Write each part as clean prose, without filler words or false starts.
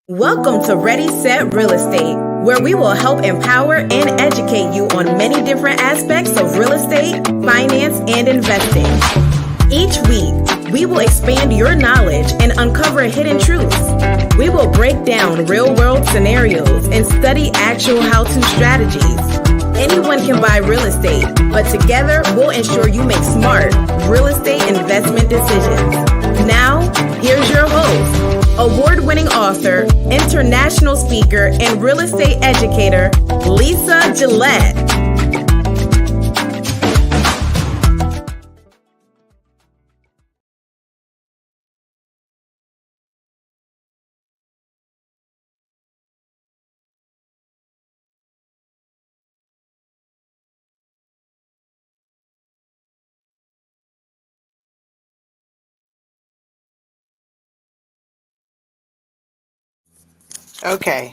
Welcome to Ready, Set, Real Estate, where we will help empower and educate you on many different aspects of real estate, finance, and investing. Each week, we will expand your knowledge and uncover hidden truths. We will break down real-world scenarios and study actual how-to strategies. Anyone can buy real estate, but together we'll ensure you make smart real estate investment decisions. Now, here's your host, award-winning author, international speaker, and real estate educator, Lisa Gillett. Okay.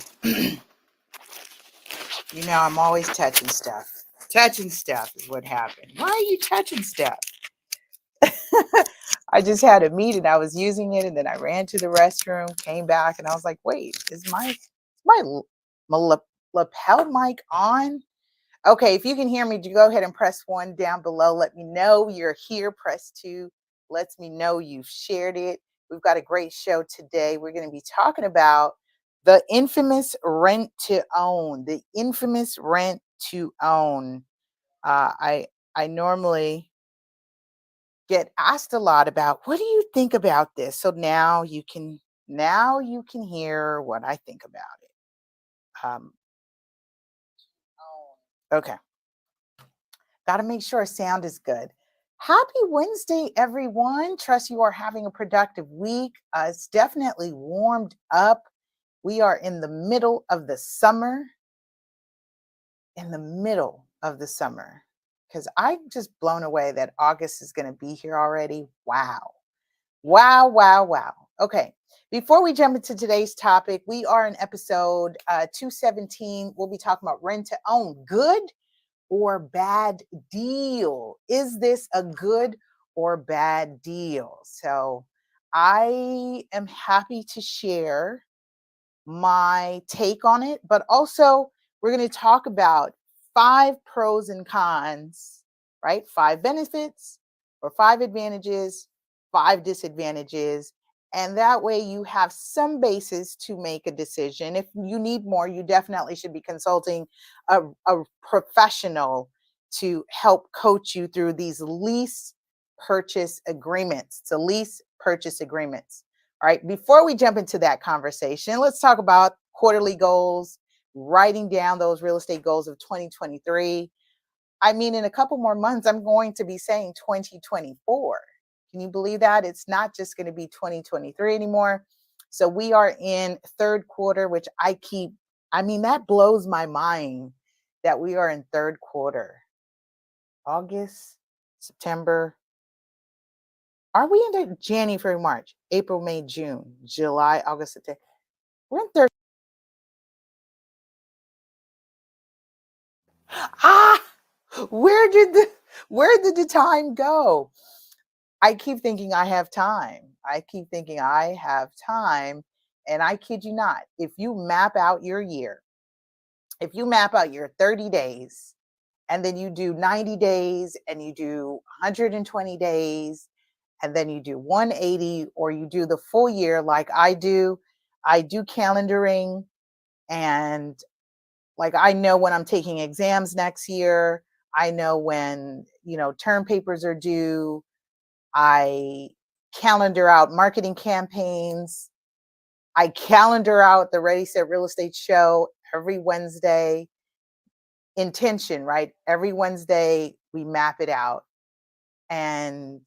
I'm always touching stuff. Touching stuff is what happened. Why are you touching stuff? I just had a meeting. I was using it, and then I ran to the restroom, came back, and I was like, wait, is my lapel mic on? Okay, if you can hear me, go ahead and press 1 down below. Let me know you're here. Press 2. Lets me know you've shared it. We've got a great show today. We're going to be talking about the infamous rent to own. The infamous rent to own. I normally get asked a lot about, what do you think about this? So now you can hear what I think about it. Okay. Got to make sure sound is good. Happy Wednesday, everyone. Trust you are having a productive week. It's definitely warmed up. We are in the middle of the summer. Because I'm just blown away that August is going to be here already. Wow. Okay. Before we jump into today's topic, we are in episode 217. We'll be talking about rent to own. Good or bad deal? Is this a good or bad deal? So I am happy to share my take on it, but also we're going to talk about 5 pros and cons, right? 5 benefits or 5 advantages, 5 disadvantages. And that way you have some basis to make a decision. If you need more, you definitely should be consulting a professional to help coach you through these lease purchase agreements. So lease purchase agreements. All right, before we jump into that conversation, let's talk about quarterly goals, writing down those real estate goals of 2023. I mean, in a couple more months, I'm going to be saying 2024. Can you believe that? It's not just going to be 2023 anymore. So we are in third quarter, which that blows my mind that we are in third quarter. August, September. Are we into January, March, April, May, June, July, August, September? We're in third. Where did the time go? I keep thinking I have time. And I kid you not, if you map out your year, if you map out your 30 days, and then you do 90 days, and you do 120 days, and then you do 180, or you do the full year like I do calendaring, and like I know when I'm taking exams next year. I know when, term papers are due. I calendar out marketing campaigns. I calendar out the Ready Set Real Estate show every Wednesday. Intention, right? Every Wednesday we map it out. And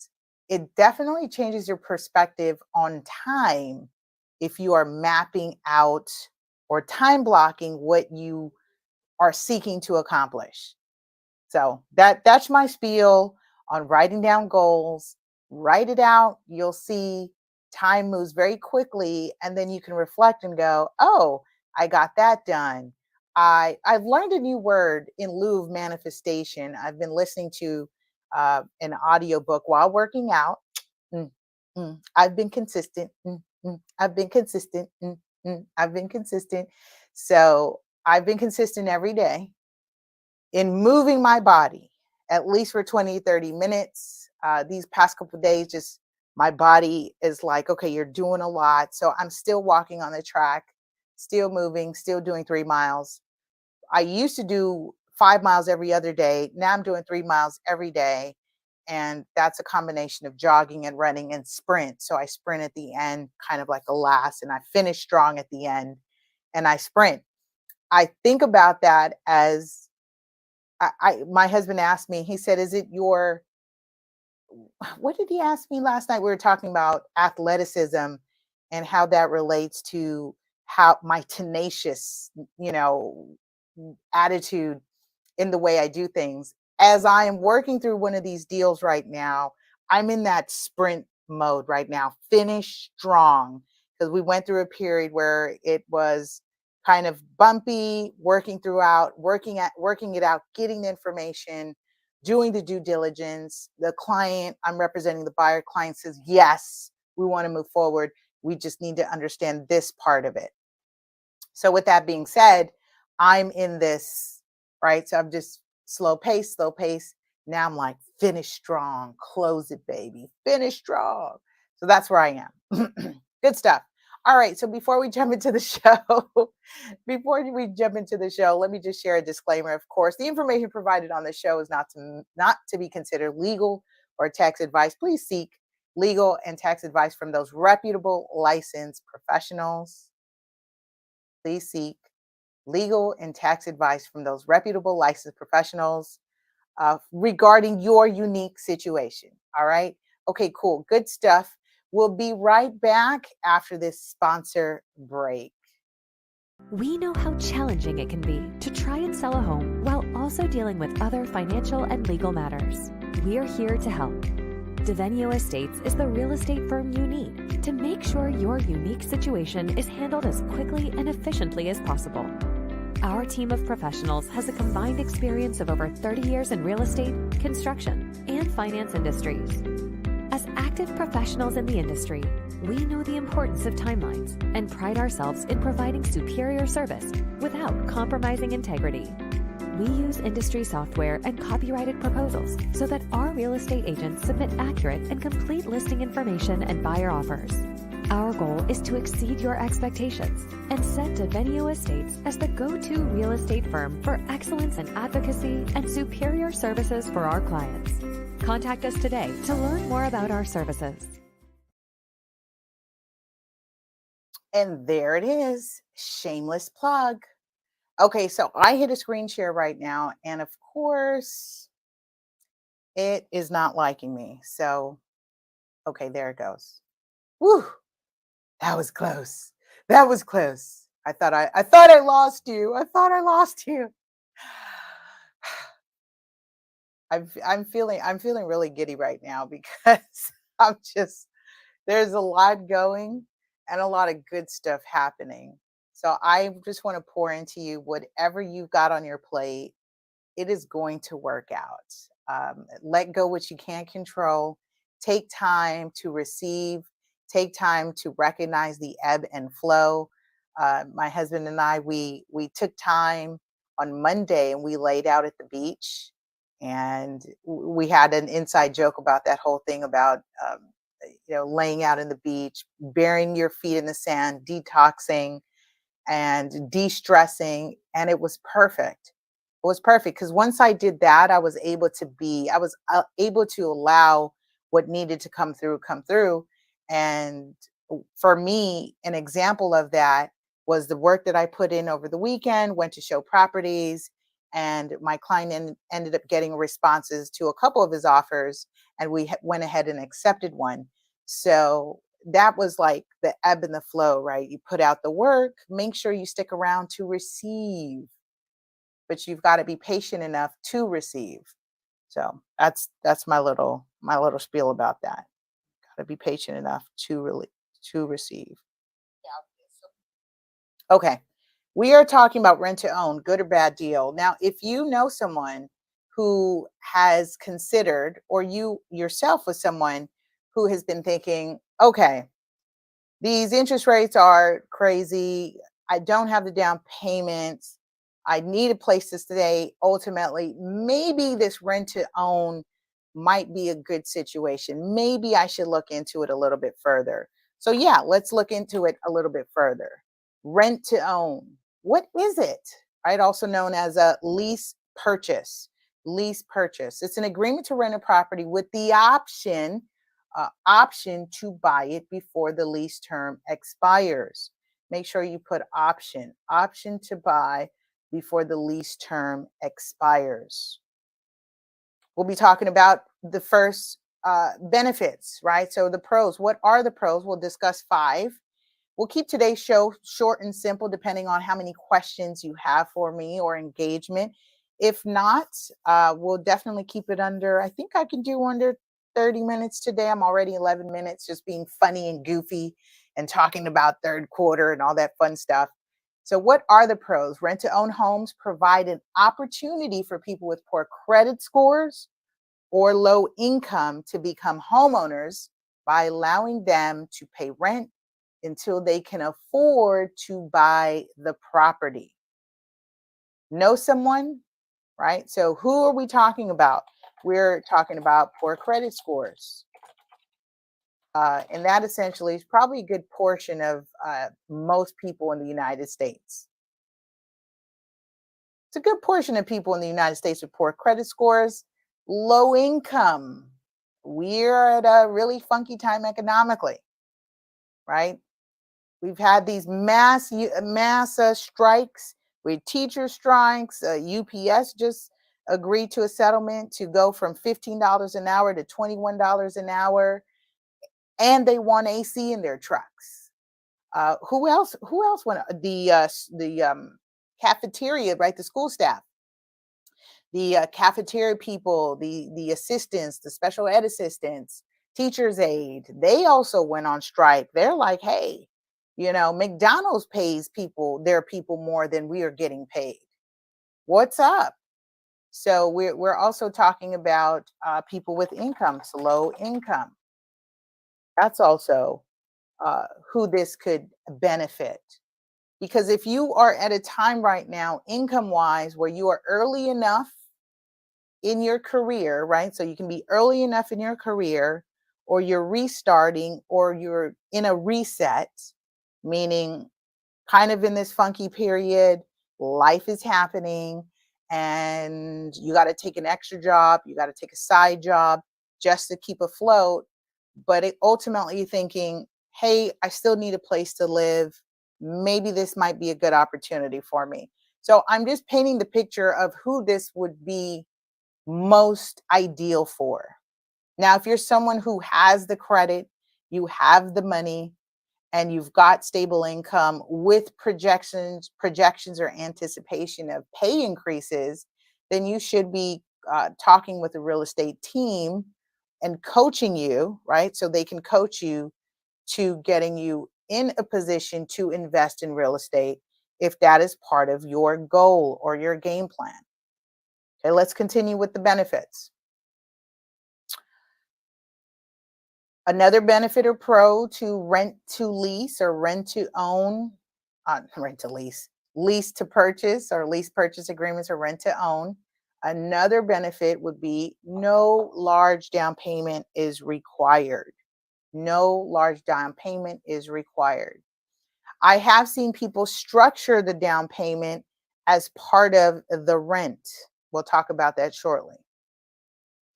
it definitely changes your perspective on time if you are mapping out or time blocking what you are seeking to accomplish. So that's my spiel on writing down goals. Write it out. You'll see time moves very quickly, and then you can reflect and go, oh, I got that done. I've learned a new word in lieu of manifestation. I've been listening to an audiobook while working out. I've been consistent. I've been consistent. I've been consistent. So I've been consistent every day in moving my body at least for 20, 30 minutes. These past couple of days, just my body is like, okay, you're doing a lot. So I'm still walking on the track, still moving, still doing 3 miles. I used to do 5 miles every other day. Now I'm doing 3 miles every day. And that's a combination of jogging and running and sprint. So I sprint at the end, kind of like a last, and I finish strong at the end and I sprint. I think about that as my husband asked me, he said, is it your, what did he ask me last night? We were talking about athleticism and how that relates to how my tenacious, attitude in the way I do things. As I am working through one of these deals right now, I'm in that sprint mode right now. Finish strong, because we went through a period where it was kind of bumpy, working it out, getting the information, doing the due diligence. The client, I'm representing the buyer, client says, yes, we want to move forward. We just need to understand this part of it. So with that being said, I'm in this, right? So I'm just slow pace, slow pace. Now I'm like, finish strong, close it, baby, finish strong. So that's where I am. Good stuff. All right. So before we jump into the show, let me just share a disclaimer. Of course, the information provided on the show is not to be considered legal or tax advice. Please seek legal and tax advice from those reputable licensed professionals. Please seek legal and tax advice from those reputable licensed professionals regarding your unique situation. All right. Okay, cool. Good stuff. We'll be right back after this sponsor break. We know how challenging it can be to try and sell a home while also dealing with other financial and legal matters. We are here to help. Devenio Estates is the real estate firm you need to make sure your unique situation is handled as quickly and efficiently as possible. Our team of professionals has a combined experience of over 30 years in real estate, construction, and finance industries. As active professionals in the industry, we know the importance of timelines and pride ourselves in providing superior service without compromising integrity. We use industry software and copyrighted proposals so that our real estate agents submit accurate and complete listing information and buyer offers. Our goal is to exceed your expectations and set Devenio Estates as the go-to real estate firm for excellence in advocacy and superior services for our clients. Contact us today to learn more about our services. And there it is, shameless plug. Okay, so I hit a screen share right now, and of course, it is not liking me. So, okay, there it goes. Woo! That was close. That was close. I thought I lost you. I thought I lost you. I'm feeling really giddy right now because I'm just there's a lot going and a lot of good stuff happening. So I just want to pour into you whatever you've got on your plate. It is going to work out. Let go what you can't control. Take time to receive. Take time to recognize the ebb and flow. My husband and I, we took time on Monday and we laid out at the beach, and we had an inside joke about that whole thing about laying out in the beach, burying your feet in the sand, detoxing and de-stressing, and it was perfect. It was perfect because once I did that, I was able to allow what needed to come through. And for me, an example of that was the work that I put in over the weekend, went to show properties, and my client ended up getting responses to a couple of his offers, and we went ahead and accepted one. So that was like the ebb and the flow, right? You put out the work, make sure you stick around to receive, but you've got to be patient enough to receive. So that's my little spiel about that. Got to be patient enough to receive. Okay. We are talking about rent to own, good or bad deal. Now, if you know someone who has considered, or you yourself was someone who has been thinking, okay, These interest rates are crazy. I don't have the down payments. I need a place to stay. Ultimately, maybe this rent to own might be a good situation. Maybe I should look into it a little bit further. So, yeah, let's look into it a little bit further. Rent to own. What is it? Right? Also known as a lease purchase. Lease purchase. It's an agreement to rent a property with the option to buy it before the lease term expires. Make sure you put option to buy before the lease term expires. We'll be talking about the first benefits, right? So the pros. What are the pros? We'll discuss 5. We'll keep today's show short and simple, depending on how many questions you have for me or engagement. If not, we'll definitely keep it under, I think I can do under 30 minutes today. I'm already 11 minutes just being funny and goofy and talking about third quarter and all that fun stuff. So, what are the pros? Rent to own homes provide an opportunity for people with poor credit scores or low income to become homeowners by allowing them to pay rent until they can afford to buy the property. Know someone, right? So, who are we talking about? We're talking about poor credit scores. And that essentially is probably a good portion of most people in the United States. It's a good portion of people in the United States with poor credit scores, low income. We're at a really funky time economically, right? We've had these mass strikes with teacher strikes. UPS just agreed to a settlement to go from $15 an hour to $21 an hour, and they want AC in their trucks. Who else? Who else went? The cafeteria, right? The school staff, the cafeteria people, the assistants, the special ed assistants, teachers aid. They also went on strike. They're like, hey, McDonald's pays their people more than we are getting paid. What's up? So we're also talking about people with incomes, low income. That's also who this could benefit. Because if you are at a time right now, income wise, where you are early enough in your career, right? So you can be early enough in your career, or you're restarting, or you're in a reset, meaning kind of in this funky period, life is happening, and you got to take an extra job, you got to take a side job just to keep afloat. But ultimately you're thinking, hey, I still need a place to live. Maybe this might be a good opportunity for me. So I'm just painting the picture of who this would be most ideal for. Now, if you're someone who has the credit, you have the money, and you've got stable income with projections or anticipation of pay increases, then you should be talking with a real estate team and coaching you, right? So they can coach you to getting you in a position to invest in real estate if that is part of your goal or your game plan. Okay, let's continue with the benefits. Another benefit or pro to rent to lease or rent to own, rent to lease to purchase, or lease purchase agreements, or rent to own. Another benefit would be no large down payment is required. No large down payment is required. I have seen people structure the down payment as part of the rent. We'll talk about that shortly.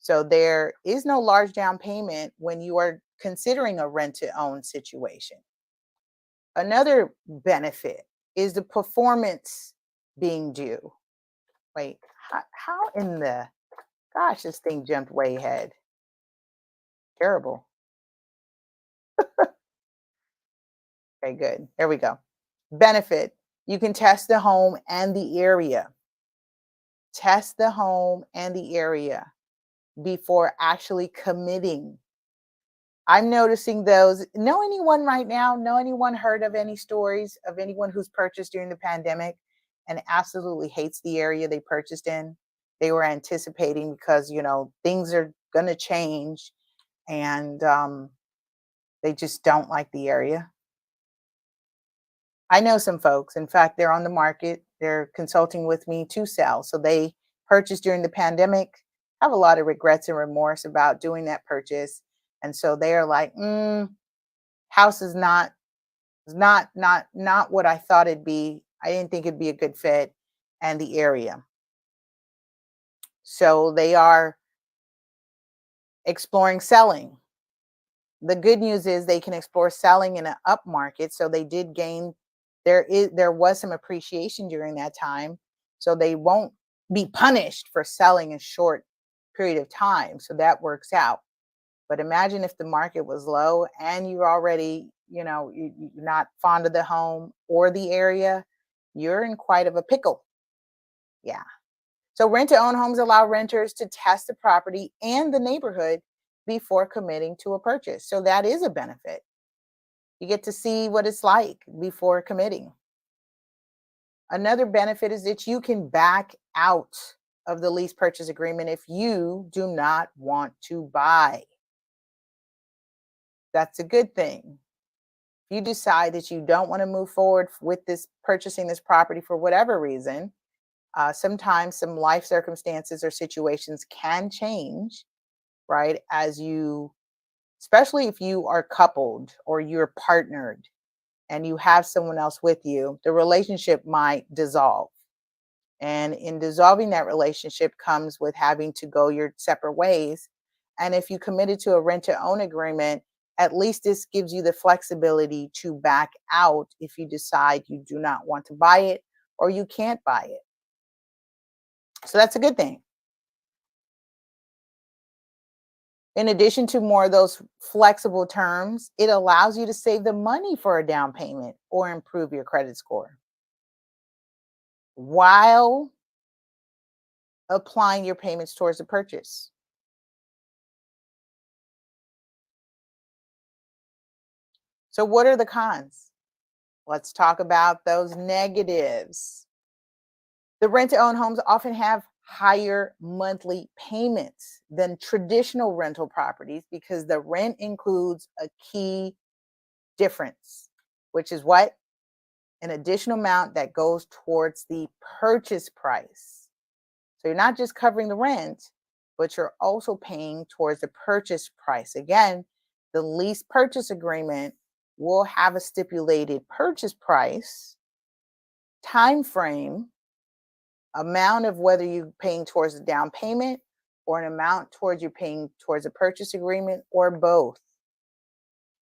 So there is no large down payment when you are considering a rent to own situation. Another benefit is the performance being due. Wait, how in the gosh, this thing jumped way ahead. Terrible. Okay, good. There we go. Benefit. You can test the home and the area. Test the home and the area before actually committing. I'm noticing those. Know anyone right now? Know anyone heard of any stories of anyone who's purchased during the pandemic and absolutely hates the area they purchased in? They were anticipating because, things are going to change, and they just don't like the area. I know some folks. In fact, they're on the market. They're consulting with me to sell. So they purchased during the pandemic, have a lot of regrets and remorse about doing that purchase. And so they are like, house is not what I thought it'd be. I didn't think it'd be a good fit and the area. So they are exploring selling. The good news is they can explore selling in an up market. So they did gain, there was some appreciation during that time. So they won't be punished for selling a short period of time. So that works out. But imagine if the market was low and you're already, you're not fond of the home or the area, you're in quite of a pickle. Yeah. So rent to own homes allow renters to test the property and the neighborhood before committing to a purchase. So that is a benefit. You get to see what it's like before committing. Another benefit is that you can back out of the lease purchase agreement if you do not want to buy. That's a good thing. If you decide that you don't want to move forward with this purchasing this property for whatever reason, sometimes some life circumstances or situations can change, right? Especially if you are coupled or you're partnered and you have someone else with you, the relationship might dissolve. And in dissolving that relationship comes with having to go your separate ways. And if you committed to a rent to own agreement, at least this gives you the flexibility to back out if you decide you do not want to buy it or you can't buy it. So that's a good thing. In addition to more of those flexible terms, it allows you to save the money for a down payment or improve your credit score while applying your payments towards the purchase. So what are the cons? Let's talk about those negatives. The rent to own homes often have higher monthly payments than traditional rental properties because the rent includes a key difference, which is what? An additional amount that goes towards the purchase price. So you're not just covering the rent, but you're also paying towards the purchase price. Again, the lease purchase agreement will have a stipulated purchase price, time frame, amount of whether you're paying towards the down payment or an amount towards you're paying towards a purchase agreement or both.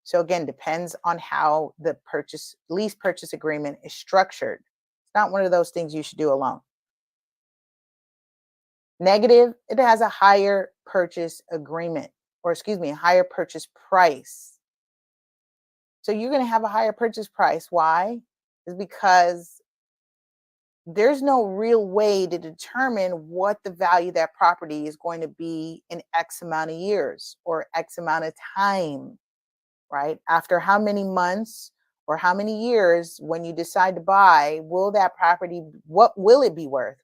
So again, depends on how the lease purchase agreement is structured. It's not one of those things you should do alone. Negative, it has a higher purchase agreement, or excuse me, a higher purchase price. So you're going to have a higher purchase price. Why? Is because there's no real way to determine what the value of that property is going to be in X amount of years or X amount of time, right? After how many months or how many years when you decide to buy, will that property, what will it be worth?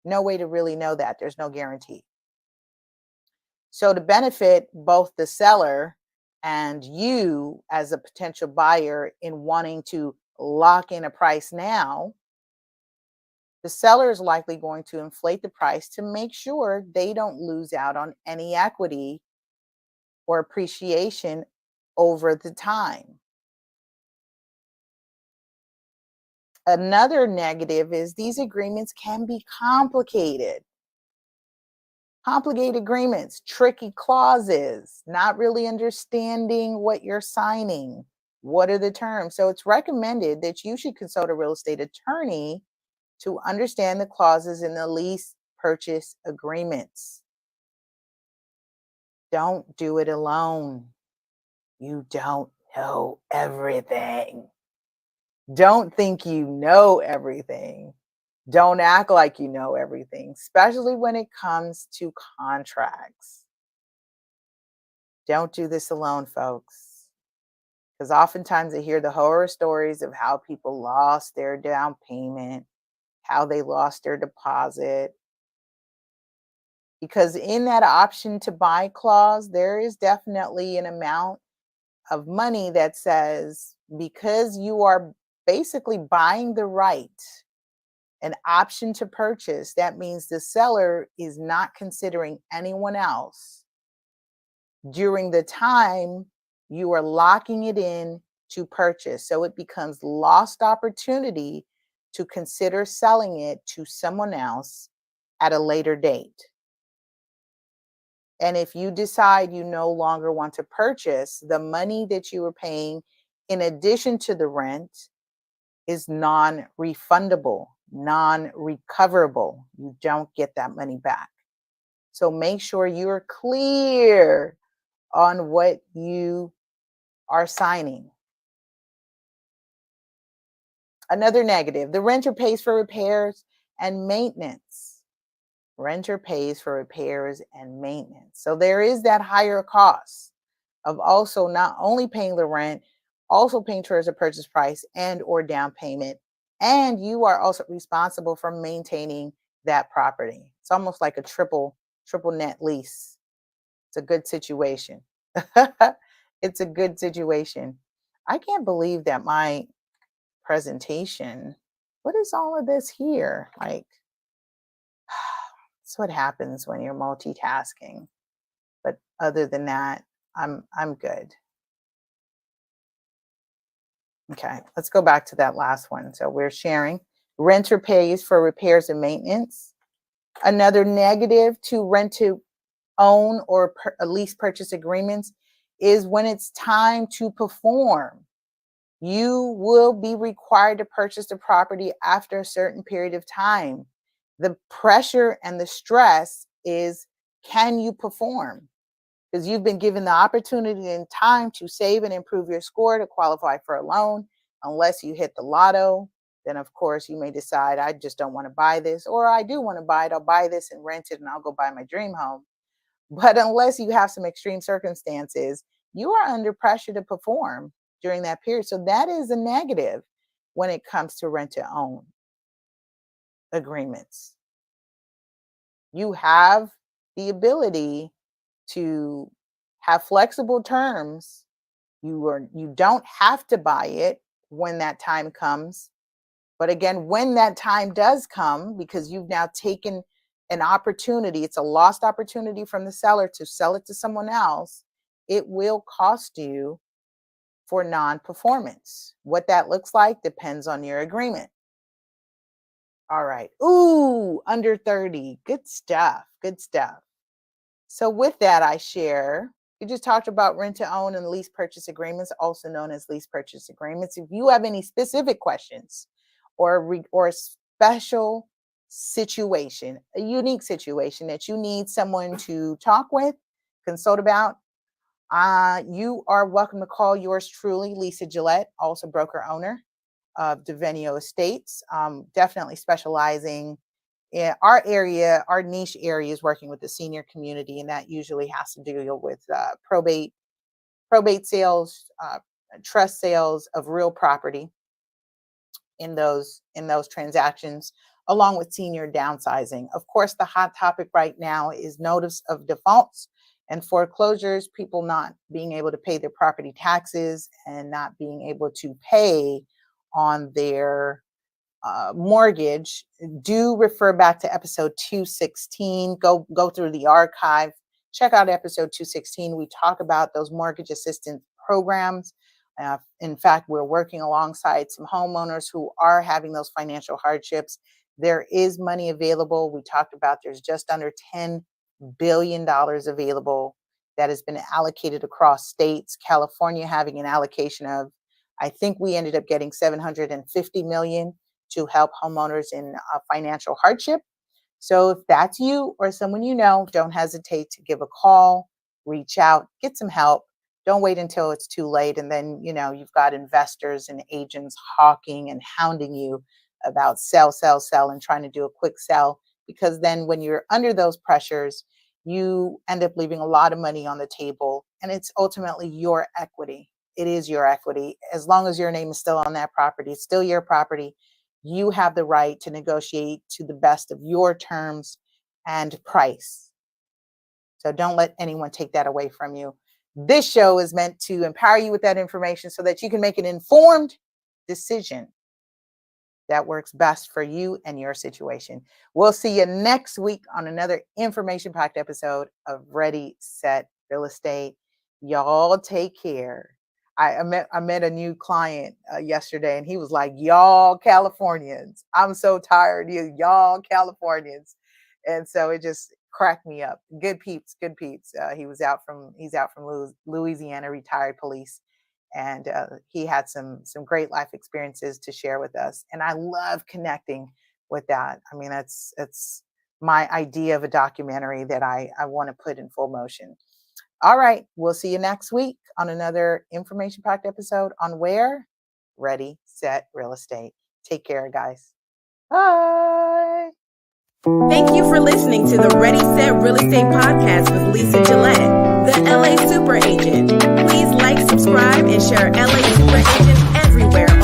No way to really know that. There's no guarantee. So to benefit both the seller and you as a potential buyer in wanting to lock in a price now, the seller is likely going to inflate the price to make sure they don't lose out on any equity or appreciation over the time. Another negative is these agreements can be complicated. Complicated agreements, tricky clauses, not really understanding what you're signing. What are the terms? So it's recommended that you should consult a real estate attorney to understand the clauses in the lease purchase agreements. Don't do it alone. You don't know everything. Don't think you know everything. Don't act like you know everything, especially when it comes to contracts. Don't do this alone, folks. Because oftentimes I hear the horror stories of how people lost their down payment, how they lost their deposit. Because in that option to buy clause, there is definitely an amount of money that says, because you are basically buying the right, an option to purchase. That means the seller is not considering anyone else during the time you are locking it in to purchase. So it becomes lost opportunity to consider selling it to someone else at a later date. And if you decide you no longer want to purchase, the money that you were paying in addition to the rent is non-refundable, non-recoverable. You don't get that money back. So make sure you're clear on what you are signing. Another negative, the renter pays for repairs and maintenance. Renter pays for repairs and maintenance. So there is that higher cost of also not only paying the rent, also paying towards the purchase price and or down payment. And you are also responsible for maintaining that property. It's almost like a triple net lease. It's a good situation. It's a good situation. I can't believe that my presentation, what is all of this here? Like, that's what happens when you're multitasking. But other than that, I'm good. Okay, let's go back to that last one. So we're sharing. Renter pays for repairs and maintenance. Another negative to rent to own or lease purchase agreements is when it's time to perform. You will be required to purchase the property after a certain period of time. The pressure and the stress is, can you perform? Because you've been given the opportunity and time to save and improve your score to qualify for a loan. Unless you hit the lotto, then of course you may decide, I just don't want to buy this, or I do want to buy it. I'll buy this and rent it and I'll go buy my dream home. But unless you have some extreme circumstances, you are under pressure to perform during that period. So that is a negative when it comes to rent to own agreements. You have the ability to have flexible terms. You don't have to buy it when that time comes. But again, when that time does come, because you've now taken an opportunity, it's a lost opportunity from the seller to sell it to someone else, it will cost you for non-performance. What that looks like depends on your agreement. All right. Ooh, under 30. Good stuff. Good stuff. So with that, I share, we just talked about rent to own and lease purchase agreements, also known as lease purchase agreements. If you have any specific questions or a special situation, a unique situation that you need someone to talk with, consult about, you are welcome to call yours truly, Lisa Gillett, also broker owner of Devenio Estates, definitely specializing in our area. Our niche area is working with the senior community, and that usually has to deal with probate sales, trust sales of real property in those transactions, along with senior downsizing. Of course, the hot topic right now is notice of defaults and foreclosures, people not being able to pay their property taxes and not being able to pay on their mortgage. Do refer back to episode 216. Go through the archive. Check out episode 216. We talk about those mortgage assistance programs. In fact, we're working alongside some homeowners who are having those financial hardships. There is money available. We talked about there's just under $10 billion available that has been allocated across states. California having an allocation of, I think we ended up getting $750 million to help homeowners in financial hardship. So if that's you or someone you know, don't hesitate to give a call, reach out, get some help. Don't wait until it's too late. And then, you've got investors and agents hawking and hounding you about sell, and trying to do a quick sell. Because then when you're under those pressures, you end up leaving a lot of money on the table. And it's ultimately your equity. It is your equity. As long as your name is still on that property, it's still your property. You have the right to negotiate to the best of your terms and price. So don't let anyone take that away from you. This show is meant to empower you with that information so that you can make an informed decision that works best for you and your situation. We'll see you next week on another information-packed episode of Ready, Set, Real Estate. Y'all take care. I met a new client yesterday, and he was like, "Y'all Californians, I'm so tired of you, y'all Californians," and so it just cracked me up. Good peeps, good peeps. He's out from Louisiana, retired police, and he had some great life experiences to share with us. And I love connecting with that. I mean, it's my idea of a documentary that I want to put in full motion. All right. We'll see you next week on another information-packed episode on where? Ready, Set, Real Estate. Take care, guys. Bye. Thank you for listening to the Ready, Set, Real Estate podcast with Lisa Gillett, the LA Super Agent. Please like, subscribe, and share LA Super Agent everywhere